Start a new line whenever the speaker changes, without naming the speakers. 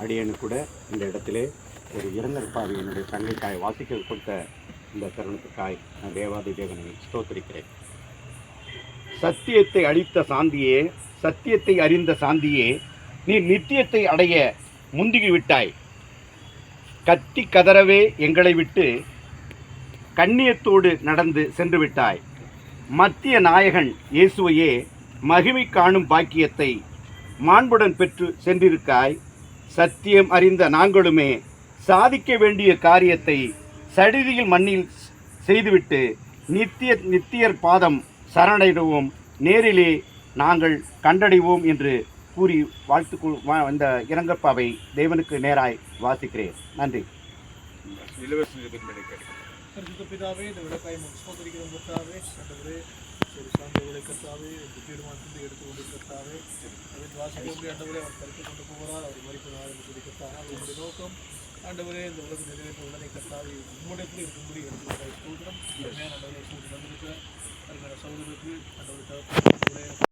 அடியனு கூட இந்த இடத்திலே ஒரு இரங்கற்பாவை என்னுடைய தங்கைக்காய் வாசிக்க கொடுத்த இந்த தருணத்துக்காய் நான் தேவாதி தேவனை ஸ்தோத்திரிக்கிறேன். சத்தியத்தை அளித்த சாந்தியே, சத்தியத்தை அறிந்த சாந்தியே, நீ நித்தியத்தை அடைய முந்திகி விட்டாய். கத்தி கதறவே எங்களை விட்டு கண்ணியத்தோடு நடந்து சென்று விட்டாய். மத்திய நாயகன் இயேசுவையே மகிமை காணும் பாக்கியத்தை மாண்புடன் பெற்று சென்றிருக்காய். சத்தியம் அறிந்த நாங்களுமே சாதிக்க வேண்டிய காரியத்தை சடிதியில் மண்ணில் செய்துவிட்டு நித்தியர் பாதம் சரணடைவோம், நேரிலே நாங்கள் கண்டடைவோம் என்று கூறி வாழ்த்துக்குள் இந்த இரங்கற்பாவை தேவனுக்கு நேராய் வாசிக்கிறேன். நன்றி.
பிதாவே, இந்த விளக்காய் ஸ்தோத்திரிக்கிறோம் கர்த்தாவே. ஆண்டவரே, சரி சார்ந்தவர்களை கர்த்தாவே இந்த தீர்மானத்தை எடுத்து கொண்டு கர்த்தாவே அவன் வாசிக்க ஆண்டவரே அவர் கருத்து கொண்டு போகிறார். அவர் மறிப்பு நாள் என்று சொல்லி கர்த்தாவே அவருடைய நோக்கம் ஆண்டவரே இந்த உலக நிறைவேற்ற உடனே கர்த்தாவே உம்முடையத்தில் இருக்கும்படி எடுத்து சூத்திரம் ஆண்டவரை சூழ்ந்து வந்திருக்க சகோதரருக்கு ஆண்டவரை